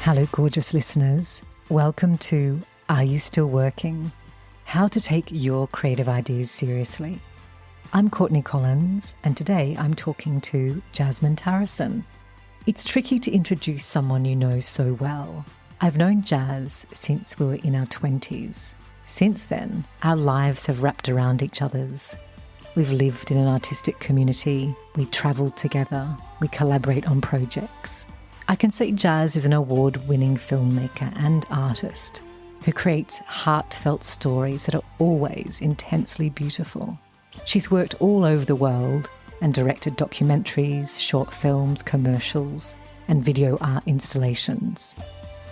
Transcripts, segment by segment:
Hello, gorgeous listeners. Welcome to Are You Still Working? How to take your creative ideas seriously. I'm Courtney Collins, and today I'm talking to Jasmin Tarasin. It's tricky to introduce someone you know so well. I've known Jazz since we were in our 20s. Since then, our lives have wrapped around each other's. We've lived in an artistic community, we travelled together, we collaborate on projects. I can say Jazz is an award-winning filmmaker and artist who creates heartfelt stories that are always intensely beautiful. She's worked all over the world and directed documentaries, short films, commercials, and video art installations.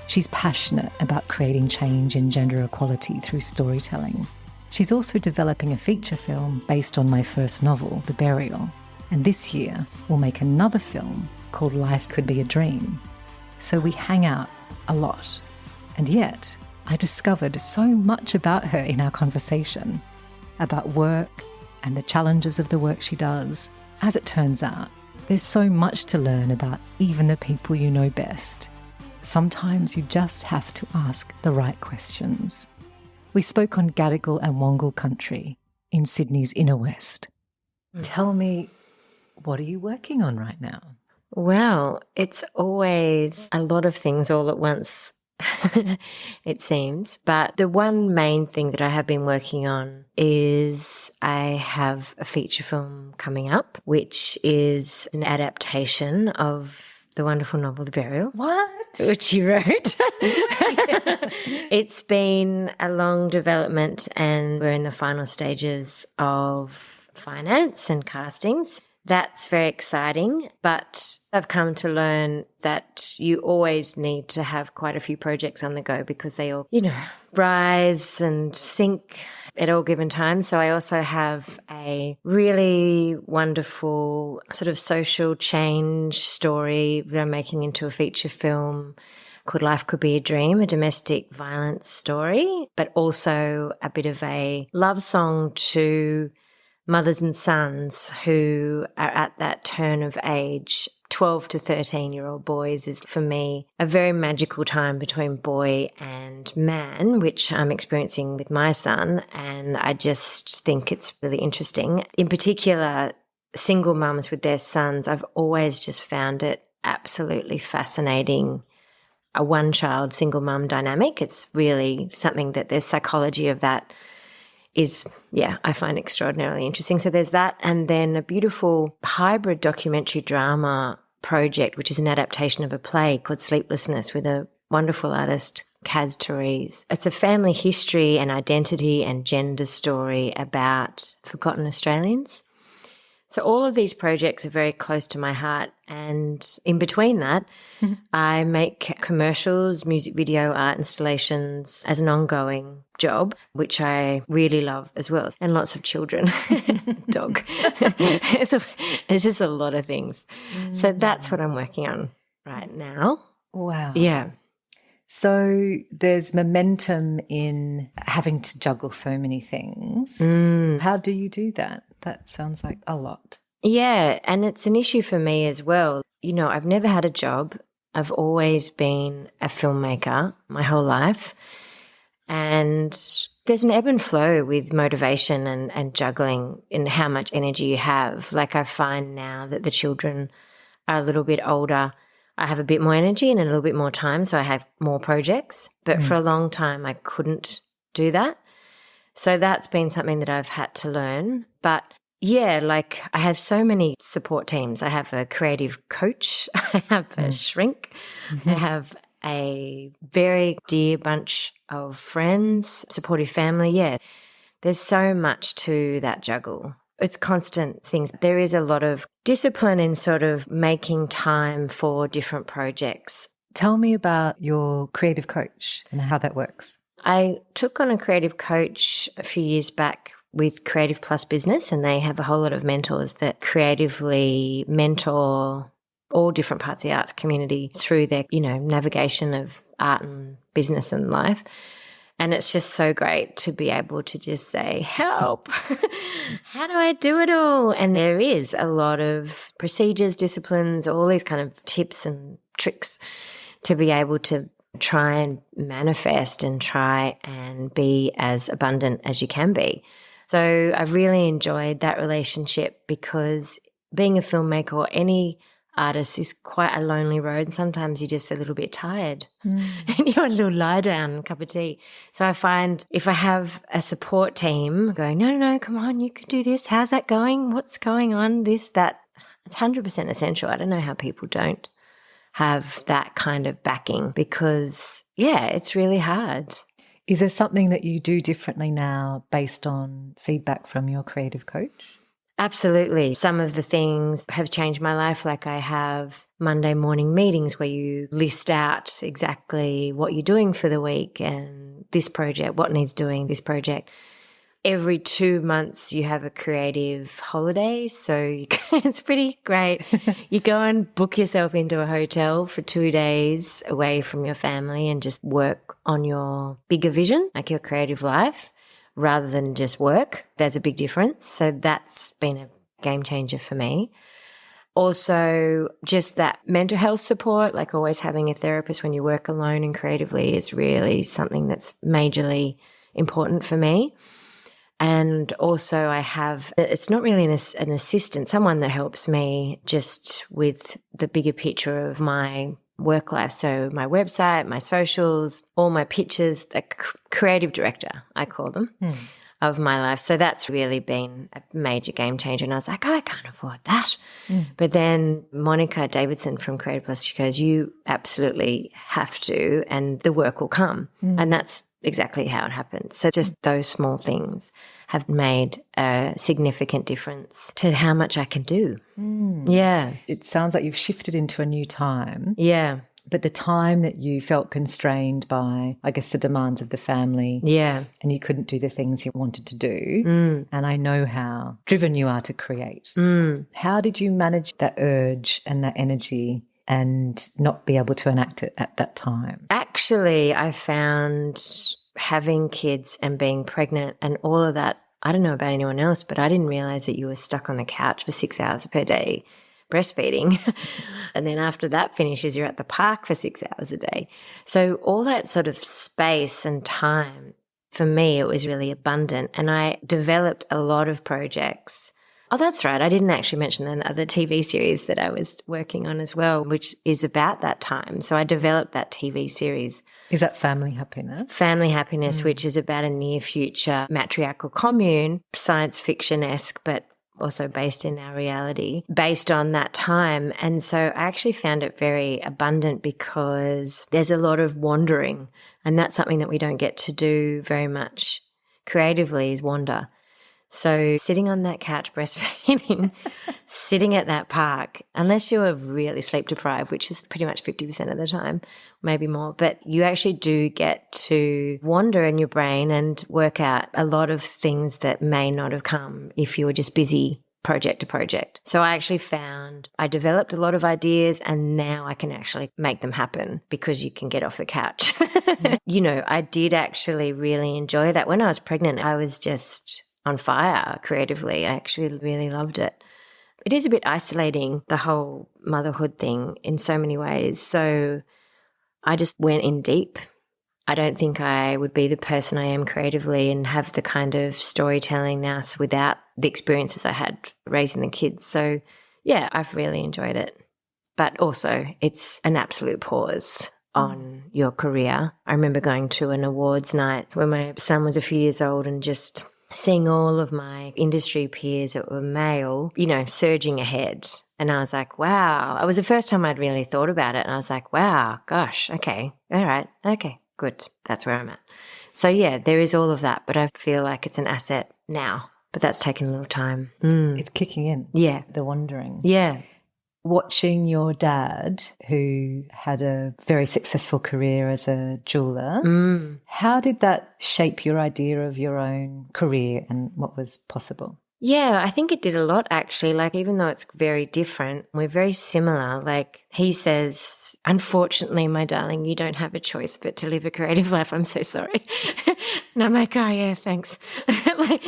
She's passionate about creating change in gender equality through storytelling. She's also developing a feature film based on my first novel, The Burial, and this year we'll make another film called Life Could Be a Dream. So we hang out a lot. And yet, I discovered so much about her in our conversation, about work and the challenges of the work she does. As it turns out, there's so much to learn about even the people you know best. Sometimes you just have to ask the right questions. We spoke on Gadigal and Wongal country in Sydney's inner west. Tell me, what are you working on right now? Well, it's always a lot of things all at once, it seems. But the one main thing that I have been working on is I have a feature film coming up, which is an adaptation of the wonderful novel The Burial. What? Which you wrote. It's been a long development and we're in the final stages of finance and castings. That's very exciting, but I've come to learn that you always need to have quite a few projects on the go because they all, rise and sink at all given times. So I also have a really wonderful sort of social change story that I'm making into a feature film called Life Could Be a Dream, a domestic violence story, but also a bit of a love song to mothers and sons who are at that turn of age. 12 to 13-year-old boys is, for me, a very magical time between boy and man, which I'm experiencing with my son, and I just think it's really interesting. In particular, single mums with their sons, I've always just found it absolutely fascinating. A one-child single mum dynamic, it's really something that there's psychology of that is, I find extraordinarily interesting. So there's that, and then a beautiful hybrid documentary drama project, which is an adaptation of a play called Sleeplessness with a wonderful artist, Kaz Therese. It's a family history and identity and gender story about forgotten Australians. So all of these projects are very close to my heart, and in between that, I make commercials, music video, art installations as an ongoing job, which I really love as well, and lots of children, dog. It's just a lot of things. So that's what I'm working on right now. Wow. Yeah. So there's momentum in having to juggle so many things. How do you do that? That sounds like a lot. Yeah, and it's an issue for me as well. I've never had a job. I've always been a filmmaker my whole life. And there's an ebb and flow with motivation and juggling in how much energy you have. Like I find now that the children are a little bit older, I have a bit more energy and a little bit more time, so I have more projects. But for a long time, I couldn't do that. So that's been something that I've had to learn. But I have so many support teams. I have a creative coach. I have a shrink. I have a very dear bunch of friends, supportive family. Yeah, there's so much to that juggle. It's constant things. There is a lot of discipline in sort of making time for different projects. Tell me about your creative coach and how that works. I took on a creative coach a few years back with Creative Plus Business, and they have a whole lot of mentors that creatively mentor all different parts of the arts community through their, navigation of art and business and life. And it's just so great to be able to just say, help, how do I do it all? And there is a lot of procedures, disciplines, all these kind of tips and tricks to be able to try and manifest and try and be as abundant as you can be. So I really enjoyed that relationship, because being a filmmaker or any artist is quite a lonely road, and sometimes you're just a little bit tired and you want a little lie down, a cup of tea. So I find if I have a support team going, no, come on, you can do this. How's that going? What's going on? This, that. It's 100% essential. I don't know how people don't have that kind of backing, because, yeah, it's really hard. Is there something that you do differently now based on feedback from your creative coach? Absolutely. Some of the things have changed my life. Like I have Monday morning meetings where you list out exactly what you're doing for the week and this project, what needs doing, this project. Every 2 months you have a creative holiday, so it's pretty great. You go and book yourself into a hotel for 2 days away from your family and just work on your bigger vision, like your creative life, rather than just work. There's a big difference. So that's been a game changer for me. Also, just that mental health support, like always having a therapist when you work alone and creatively, is really something that's majorly important for me. And also I have, it's not really an assistant, someone that helps me just with the bigger picture of my work life. So my website, my socials, all my pictures, the creative director, I call them, of my life. So that's really been a major game changer. And I was like, oh, I can't afford that. But then Monica Davidson from Creative Plus, she goes, you absolutely have to, and the work will come. And that's exactly how it happened. So just those small things have made a significant difference to how much I can do. Yeah. It sounds like you've shifted into a new time. Yeah. But the time that you felt constrained by, I guess, the demands of the family. Yeah. And you couldn't do the things you wanted to do. And I know how driven you are to create. How did you manage that urge and that energy and not be able to enact it at that time? Actually, I found having kids and being pregnant and all of that, I don't know about anyone else, but I didn't realize that you were stuck on the couch for 6 hours per day breastfeeding. And then after that finishes, you're at the park for 6 hours a day. So all that sort of space and time, for me, it was really abundant. And I developed a lot of projects. Oh, that's right. I didn't actually mention the other TV series that I was working on as well, which is about that time. So I developed that TV series. Is that Family Happiness? Family Happiness, which is about a near future matriarchal commune, science fiction-esque, but also based in our reality, based on that time. And so I actually found it very abundant because there's a lot of wandering, and that's something that we don't get to do very much creatively, is wander. So sitting on that couch breastfeeding, sitting at that park, unless you're really sleep deprived, which is pretty much 50% of the time, maybe more, but you actually do get to wander in your brain and work out a lot of things that may not have come if you were just busy project to project. So I actually found I developed a lot of ideas, and now I can actually make them happen because you can get off the couch. You know, I did actually really enjoy that. When I was pregnant, I was just on fire creatively. I actually really loved it. It is a bit isolating, the whole motherhood thing, in so many ways. So I just went in deep. I don't think I would be the person I am creatively and have the kind of storytelling now without the experiences I had raising the kids. So yeah, I've really enjoyed it. But also it's an absolute pause on your career. I remember going to an awards night when my son was a few years old and just seeing all of my industry peers that were male, you know, surging ahead. And I was like, wow. It was the first time I'd really thought about it. And I was like, wow, gosh, okay, all right, okay, good. That's where I'm at. So, yeah, there is all of that. But I feel like it's an asset now. But that's taken a little time. It's kicking in. Yeah. The wandering. Yeah. Watching your dad, who had a very successful career as a jeweller, how did that shape your idea of your own career and what was possible? Yeah, I think it did a lot actually. Like, even though it's very different, we're very similar. Like, he says, unfortunately, my darling, you don't have a choice but to live a creative life. I'm so sorry. And I'm like, oh yeah, thanks. Like,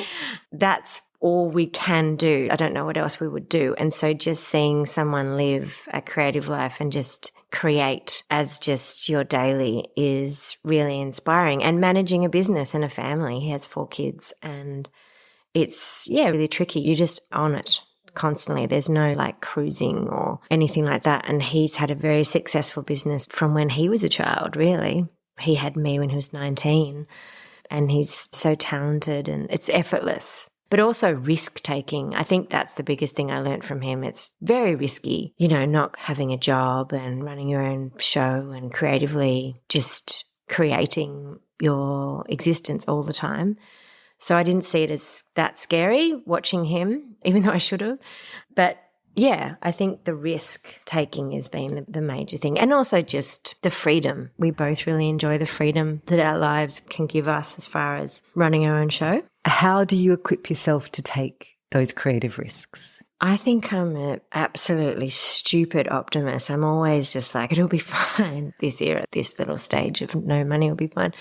that's all we can do. I don't know what else we would do. And so just seeing someone live a creative life and just create as just your daily is really inspiring. And managing a business and a family. He has 4 kids and it's, really tricky. You're just on it constantly. There's no like cruising or anything like that. And he's had a very successful business from when he was a child, really. He had me when he was 19 and he's so talented and it's effortless, but also risk taking. I think that's the biggest thing I learned from him. It's very risky, not having a job and running your own show and creatively just creating your existence all the time. So I didn't see it as that scary watching him, even though I should have. But I think the risk taking has been the major thing. And also just the freedom. We both really enjoy the freedom that our lives can give us as far as running our own show. How do you equip yourself to take those creative risks? I think I'm an absolutely stupid optimist. I'm always just like, it'll be fine this era, this little stage of no money will be fine.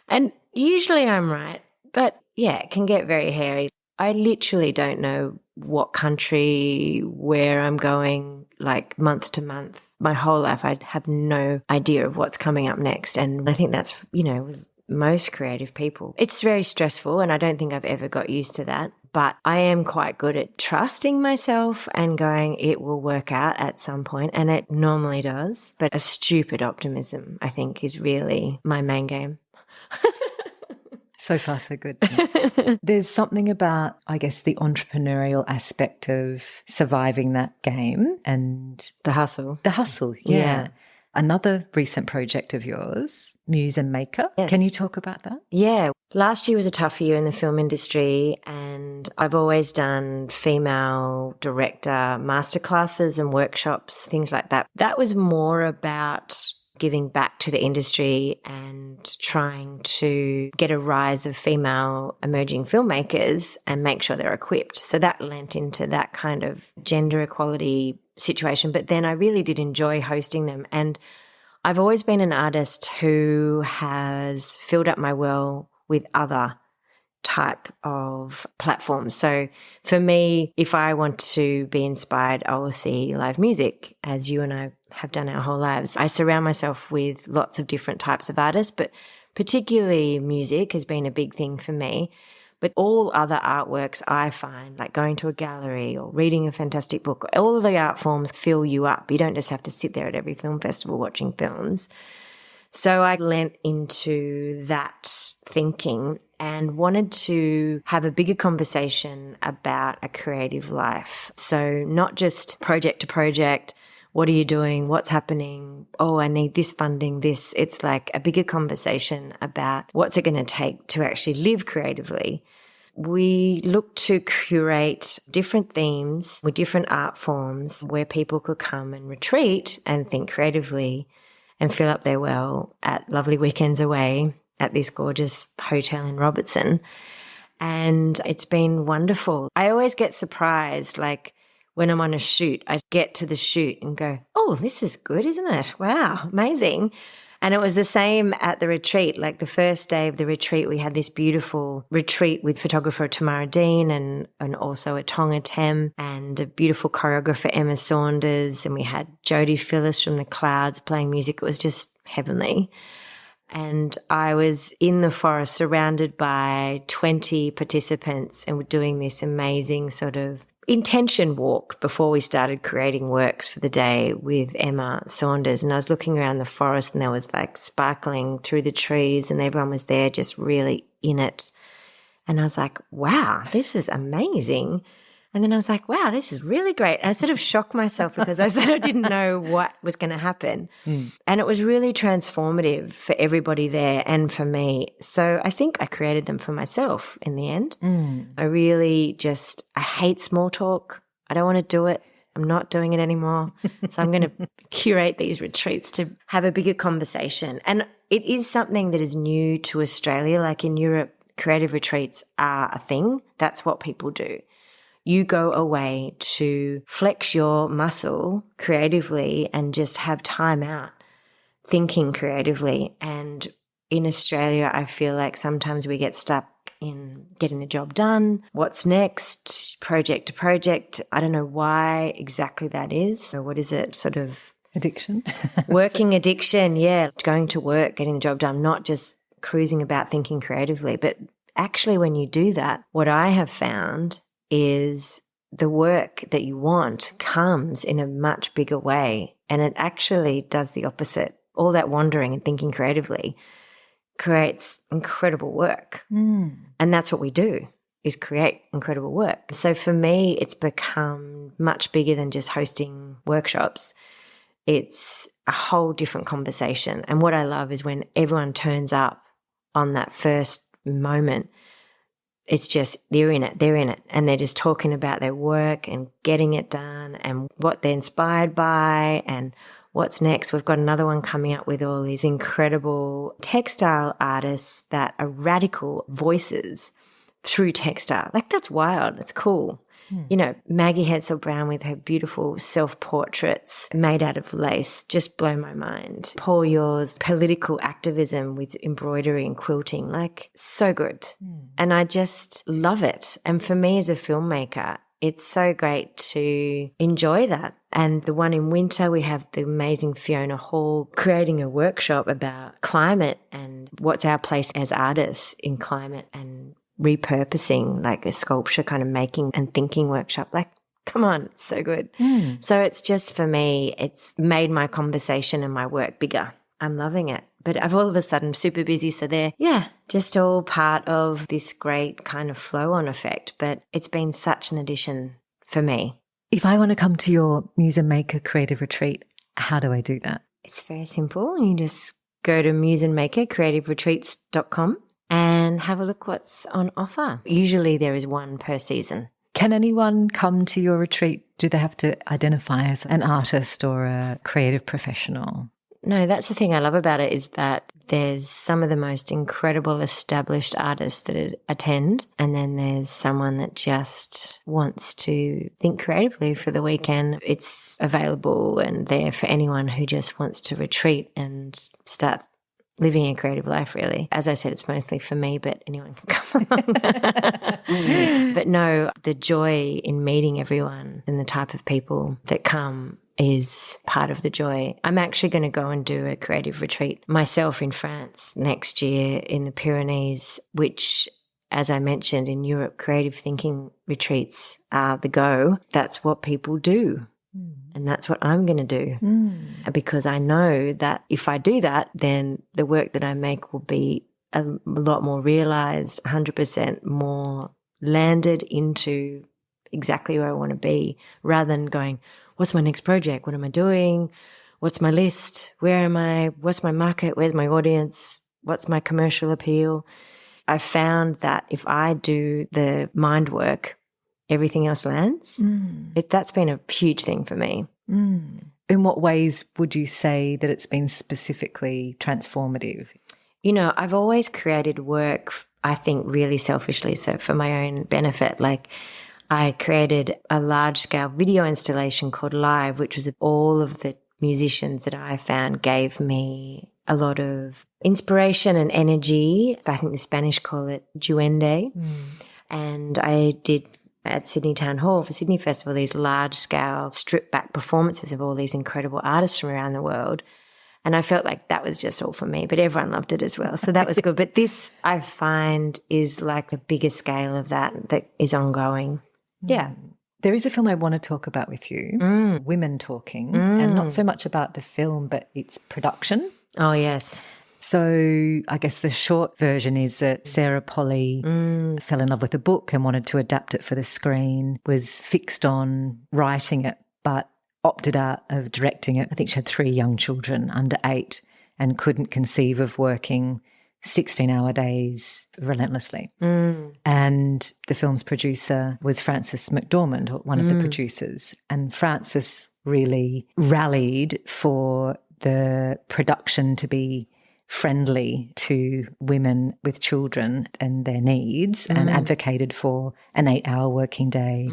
And usually I'm right. But it can get very hairy. I literally don't know what country, where I'm going, like month to month. My whole life, I have no idea of what's coming up next. And I think that's, with most creative people. It's very stressful and I don't think I've ever got used to that. But I am quite good at trusting myself and going, it will work out at some point, and it normally does. But a stupid optimism, I think, is really my main game. So far, so good. There's something about, I guess, the entrepreneurial aspect of surviving that game and the hustle. The hustle, yeah. Another recent project of yours, Muse Maker. Yes. Can you talk about that? Yeah. Last year was a tough year in the film industry and I've always done female director masterclasses and workshops, things like that. That was more about giving back to the industry and trying to get a rise of female emerging filmmakers and make sure they're equipped. So that lent into that kind of gender equality situation. But then I really did enjoy hosting them. And I've always been an artist who has filled up my well with other type of platforms. So for me, if I want to be inspired, I will see live music, as you and I have done our whole lives. I surround myself with lots of different types of artists, but particularly music has been a big thing for me. But all other artworks I find, like going to a gallery or reading a fantastic book, all of the art forms fill you up. You don't just have to sit there at every film festival watching films. So I lent into that thinking and wanted to have a bigger conversation about a creative life. So not just project to project, what are you doing, what's happening, oh, I need this funding, this. It's like a bigger conversation about what's it going to take to actually live creatively. We look to curate different themes with different art forms where people could come and retreat and think creatively and fill up their well at lovely weekends away at this gorgeous hotel in Robertson. And it's been wonderful. I always get surprised, like when I'm on a shoot, I get to the shoot and go, oh, this is good, isn't it? Wow, amazing. And it was the same at the retreat. Like the first day of the retreat, we had this beautiful retreat with photographer Tamara Dean and also a Tonga Tem and a beautiful choreographer Emma Saunders. And we had Jodie Phyllis from The Clouds playing music. It was just heavenly. And I was in the forest surrounded by 20 participants and we're doing this amazing sort of intention walk before we started creating works for the day with Emma Saunders. And I was looking around the forest and there was like sparkling through the trees and everyone was there just really in it. And I was like, wow, this is amazing. And then I was like, wow, this is really great. And I sort of shocked myself because I sort of didn't know what was going to happen. And it was really transformative for everybody there and for me. So I think I created them for myself in the end. I really I hate small talk. I don't want to do it. I'm not doing it anymore. So I'm going to curate these retreats to have a bigger conversation. And it is something that is new to Australia. Like in Europe, creative retreats are a thing. That's what people do. You go away to flex your muscle creatively and just have time out thinking creatively. And in Australia, I feel like sometimes we get stuck in getting the job done. What's next? Project to project. I don't know why exactly that is. So what is it? Sort of addiction. Working addiction, yeah. Going to work, getting the job done, not just cruising about thinking creatively. But actually when you do that, what I have found is the work that you want comes in a much bigger way, and it actually does the opposite. All that wandering and thinking creatively creates incredible work. And that's what we do, is create incredible work. So for me, it's become much bigger than just hosting workshops. It's a whole different conversation. And what I love is when everyone turns up on that first moment, it's just they're in it, and they're just talking about their work and getting it done and what they're inspired by and what's next. We've got another one coming up with all these incredible textile artists that are radical voices through textile. Like, that's wild. It's cool. You know, Maggie Hensel Brown with her beautiful self-portraits made out of lace just blow my mind. Paul Yours, political activism with embroidery and quilting, like, so good. And I just love it. And for me as a filmmaker, it's so great to enjoy that. And the one in winter, we have the amazing Fiona Hall creating a workshop about climate and what's our place as artists in climate, and repurposing, like a sculpture kind of making and thinking workshop. Like, come on, it's so good. So it's just, for me, it's made my conversation and my work bigger. I'm loving it. But I've all of a sudden super busy. So they're, just all part of this great kind of flow on effect. But it's been such an addition for me. If I want to come to your Muse Maker creative retreat, how do I do that? It's very simple. You just go to Muse Maker creativeretreats.com and have a look what's on offer. Usually there is one per season. Can anyone come to your retreat? Do they have to identify as an artist or a creative professional? No, that's the thing I love about it, is that there's some of the most incredible established artists that attend, and then there's someone that just wants to think creatively for the weekend. It's available and there for anyone who just wants to retreat and start living a creative life, really. As I said, it's mostly for me, but anyone can come along. But no, the joy in meeting everyone and the type of people that come is part of the joy. I'm actually going to go and do a creative retreat myself in France next year in the Pyrenees, which, as I mentioned, in Europe, creative thinking retreats are the go. That's what people do. And that's what I'm going to do, because I know that if I do that, then the work that I make will be a lot more realised, 100% more landed into exactly where I want to be, rather than going, what's my next project? What am I doing? What's my list? Where am I? What's my market? Where's my audience? What's my commercial appeal? I found that if I do the mind work, everything else lands. That's been a huge thing for me. In what ways would you say that it's been specifically transformative? You know, I've always created work, I think, really selfishly, so for my own benefit. Like, I created a large-scale video installation called Live, which was all of the musicians that I found gave me a lot of inspiration and energy. I think the Spanish call it duende. And I did at Sydney Town Hall for Sydney Festival these large-scale stripped-back performances of all these incredible artists from around the world. And I felt like that was just all for me, but everyone loved it as well. So that was good. But this, I find, is like the bigger scale of that is ongoing. Yeah. There is a film I want to talk about with you, Women Talking, and not so much about the film, but its production. Oh, yes. So I guess the short version is that Sarah Polley fell in love with a book and wanted to adapt it for the screen, was fixed on writing it, but opted out of directing it. I think she had 3 young children under 8 and couldn't conceive of working 16-hour days relentlessly. And the film's producer was Frances McDormand, one of the producers. And Frances really rallied for the production to be friendly to women with children and their needs, and advocated for an 8-hour working day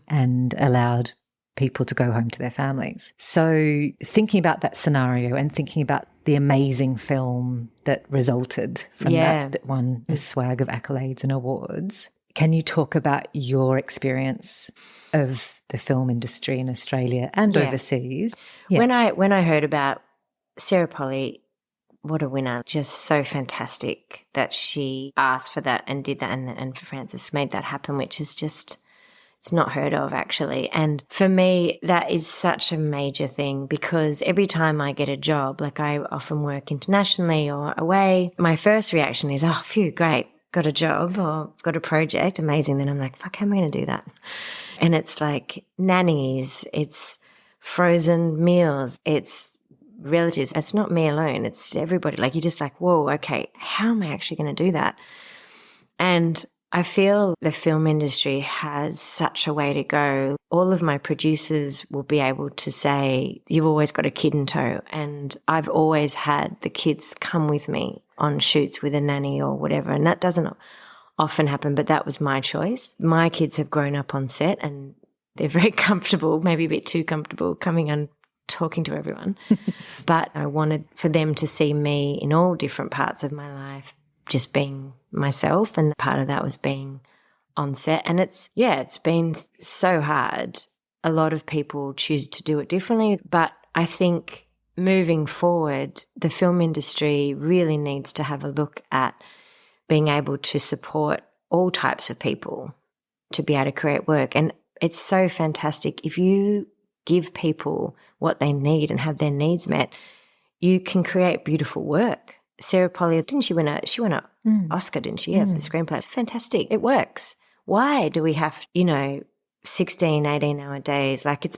and allowed people to go home to their families. So thinking about that scenario and thinking about the amazing film that resulted from that won a swag of accolades and awards, Can you talk about your experience of the film industry in Australia and overseas? Yeah. When I heard about Sarah Polly, what a winner, just so fantastic that she asked for that and did that, and Frances made that happen, which is just, it's not heard of actually. And for me, that is such a major thing, because every time I get a job, like I often work internationally or away, my first reaction is, oh, phew, great, got a job or got a project, amazing. Then I'm like, fuck, how am I going to do that? And it's like nannies, it's frozen meals, it's relatives. It's not me alone. It's everybody. Like, you're just like, whoa, okay, how am I actually going to do that? And I feel the film industry has such a way to go. All of my producers will be able to say, you've always got a kid in tow. And I've always had the kids come with me on shoots with a nanny or whatever. And that doesn't often happen, but that was my choice. My kids have grown up on set and they're very comfortable, maybe a bit too comfortable coming and talking to everyone. But I wanted for them to see me in all different parts of my life, just being myself. And part of that was being on set. And it's been so hard. A lot of people choose to do it differently. But I think moving forward, the film industry really needs to have a look at being able to support all types of people to be able to create work. And it's so fantastic. If you give people what they need and have their needs met, you can create beautiful work. Sarah Polly, didn't she win an Oscar, didn't she? Yeah, for the screenplay. It's fantastic. It works. Why do we have, 16, 18-hour days? Like, it's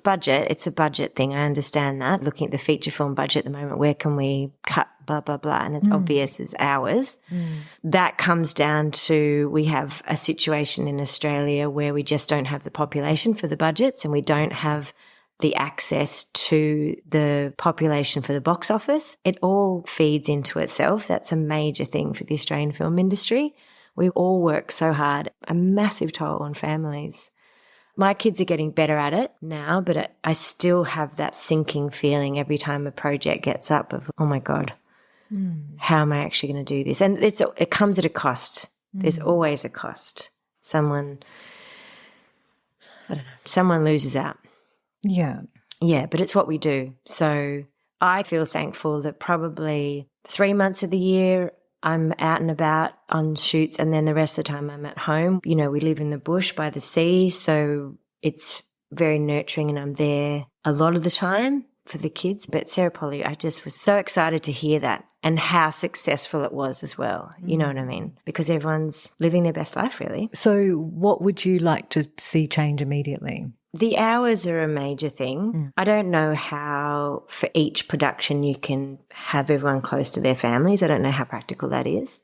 a budget thing. I understand that. Looking at the feature film budget at the moment, where can we cut blah, blah, blah, and it's obvious as hours. That comes down to, we have a situation in Australia where we just don't have the population for the budgets, and we don't have the access to the population for the box office. It all feeds into itself. That's a major thing for the Australian film industry. We all work so hard, a massive toll on families. My kids are getting better at it now, but I still have that sinking feeling every time a project gets up of, oh my God, how am I actually going to do this? And it comes at a cost. There's always a cost. Someone loses out. Yeah. Yeah, but it's what we do. So I feel thankful that probably 3 months of the year I'm out and about on shoots, and then the rest of the time I'm at home. We live in the bush by the sea, so it's very nurturing, and I'm there a lot of the time for the kids. But Sarah Polly, I just was so excited to hear that and how successful it was as well. You know what I mean? Because everyone's living their best life, really. So what would you like to see change immediately? The hours are a major thing. I don't know how for each production you can have everyone close to their families. I don't know how practical that is.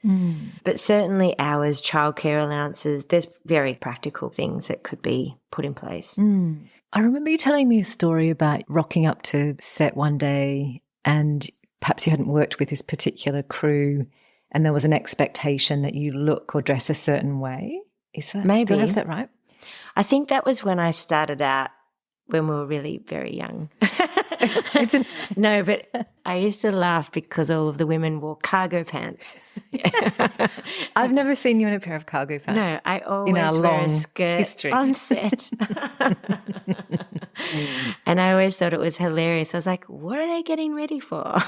But certainly hours, childcare allowances, there's very practical things that could be put in place. I remember you telling me a story about rocking up to set one day and perhaps you hadn't worked with this particular crew and there was an expectation that you look or dress a certain way. Is that, maybe? Do I have that right? I think that was when I started out, when we were really very young. No, but I used to laugh because all of the women wore cargo pants. I've never seen you in a pair of cargo pants. No, I always wear a skirt on set. And I always thought it was hilarious. I was like, what are they getting ready for?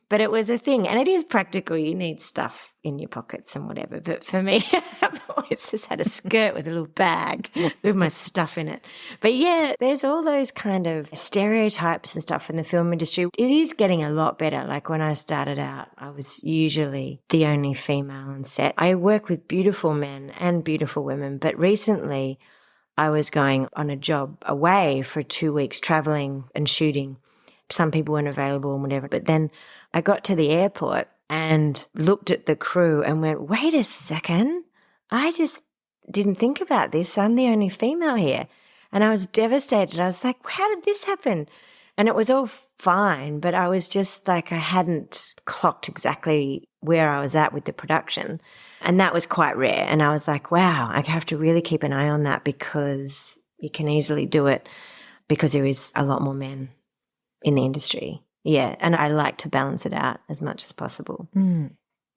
But it was a thing. And it is practical. You need stuff in your pockets and whatever. But for me, I've always just had a skirt with a little bag with my stuff in it. But yeah, there's all those kind of stereotypes and stuff in the film industry. It is getting a lot better. Like when I started out, I was usually the only female on set. I work with beautiful men and beautiful women, but recently I was going on a job away for 2 weeks, traveling and shooting. Some people weren't available and whatever. But then I got to the airport and looked at the crew and went, wait a second, I just didn't think about this. I'm the only female here. And I was devastated. I was like, how did this happen? And it was all fine, but I was just like, I hadn't clocked exactly where I was at with the production. And that was quite rare. And I was like, wow, I have to really keep an eye on that because you can easily do it because there is a lot more men in the industry. Yeah, and I like to balance it out as much as possible.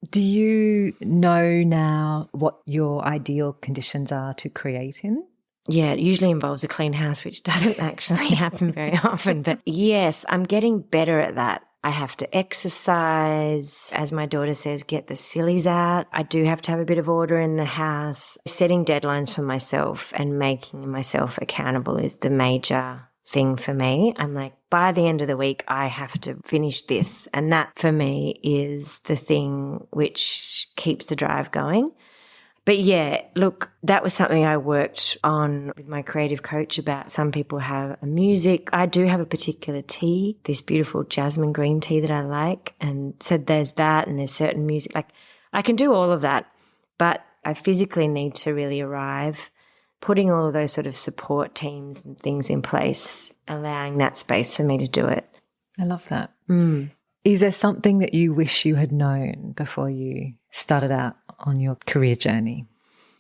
Do you know now what your ideal conditions are to create in? Yeah, it usually involves a clean house, which doesn't actually happen very often. But yes, I'm getting better at that. I have to exercise, as my daughter says, get the sillies out. I do have to have a bit of order in the house. Setting deadlines for myself and making myself accountable is the major thing for me. I'm like, by the end of the week, I have to finish this. And that for me is the thing which keeps the drive going. But yeah, look, that was something I worked on with my creative coach about. Some people have a music. I do have a particular tea, this beautiful jasmine green tea that I like. And so there's that, and there's certain music. Like, I can do all of that, but I physically need to really arrive, putting all of those sort of support teams and things in place, allowing that space for me to do it. I love that. Is there something that you wish you had known before you started out on your career journey?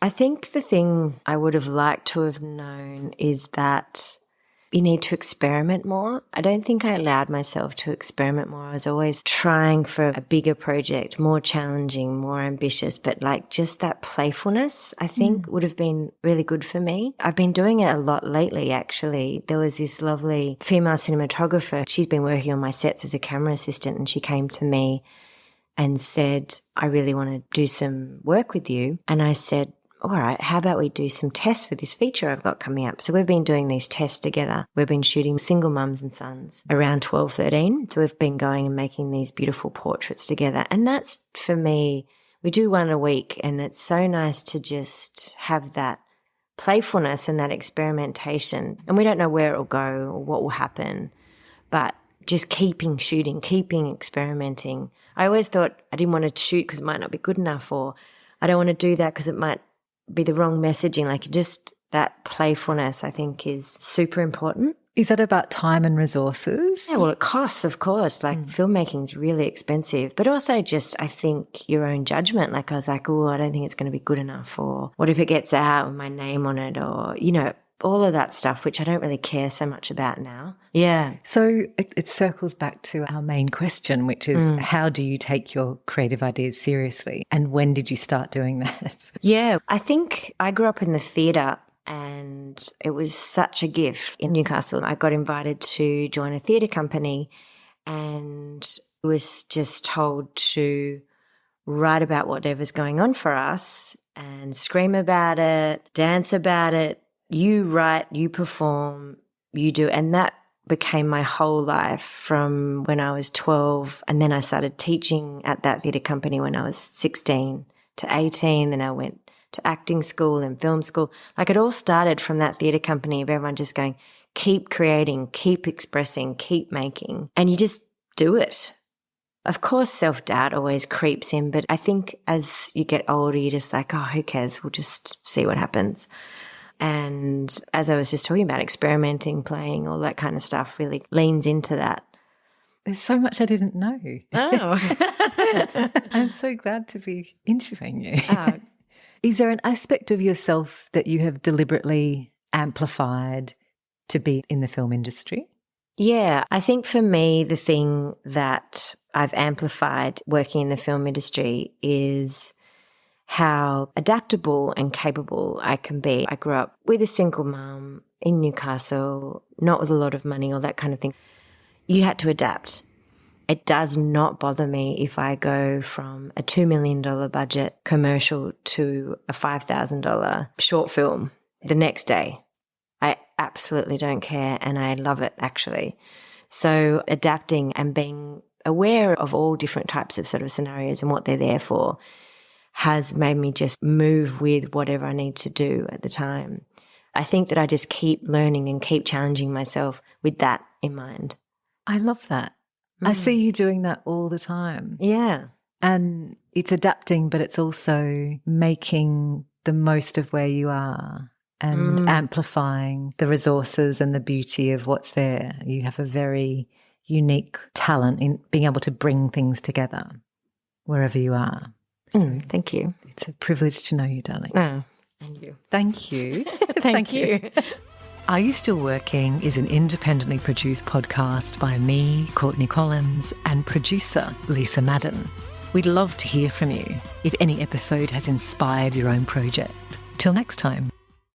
I think the thing I would have liked to have known is that you need to experiment more. I don't think I allowed myself to experiment more. I was always trying for a bigger project, more challenging, more ambitious, but like just that playfulness, I think would have been really good for me. I've been doing it a lot lately, actually. There was this lovely female cinematographer. She's been working on my sets as a camera assistant, and she came to me and said, I really want to do some work with you. And I said, all right, how about we do some tests for this feature I've got coming up? So we've been doing these tests together. We've been shooting single mums and sons around 12, 13. So we've been going and making these beautiful portraits together. And that's, for me, we do one a week, and it's so nice to just have that playfulness and that experimentation. And we don't know where it'll go or what will happen, but just keeping shooting, keeping experimenting. I always thought I didn't want to shoot because it might not be good enough, or I don't want to do that because it might be the wrong messaging. Like, just that playfulness, I think, is super important. Is that about time and resources? Yeah, well, it costs, of course. Like, filmmaking is really expensive, but also just, I think, your own judgment. Like, I was like, oh, I don't think it's going to be good enough, or what if it gets out with my name on it, or, you know, all of that stuff, which I don't really care so much about now. Yeah. So it circles back to our main question, which is how do you take your creative ideas seriously? And when did you start doing that? Yeah, I think I grew up in the theatre, and it was such a gift in Newcastle. I got invited to join a theatre company, and was just told to write about whatever's going on for us and scream about it, dance about it. You write, you perform, you do. And that became my whole life from when I was 12. And then I started teaching at that theatre company when I was 16 to 18. Then I went to acting school and film school. Like, it all started from that theatre company of everyone just going, keep creating, keep expressing, keep making. And you just do it. Of course, self-doubt always creeps in. But I think as you get older, you're just like, oh, who cares? We'll just see what happens. And as I was just talking about, experimenting, playing, all that kind of stuff really leans into that. There's so much I didn't know. Oh. I'm so glad to be interviewing you. Oh. Is there an aspect of yourself that you have deliberately amplified to be in the film industry? Yeah, I think for me, the thing that I've amplified working in the film industry is how adaptable and capable I can be. I grew up with a single mum in Newcastle, not with a lot of money, all that kind of thing. You had to adapt. It does not bother me if I go from a $2 million budget commercial to a $5,000 short film the next day. I absolutely don't care, and I love it, actually. So adapting and being aware of all different types of sort of scenarios and what they're there for has made me just move with whatever I need to do at the time. I think that I just keep learning and keep challenging myself with that in mind. I love that. I see you doing that all the time. Yeah. And it's adapting, but it's also making the most of where you are and amplifying the resources and the beauty of what's there. You have a very unique talent in being able to bring things together wherever you are. Thank you. It's a privilege to know you, darling. Oh, and you. Thank you. Thank you. Are You Still Working is an independently produced podcast by me, Courtney Collins, and producer Lisa Madden. We'd love to hear from you if any episode has inspired your own project. Till next time.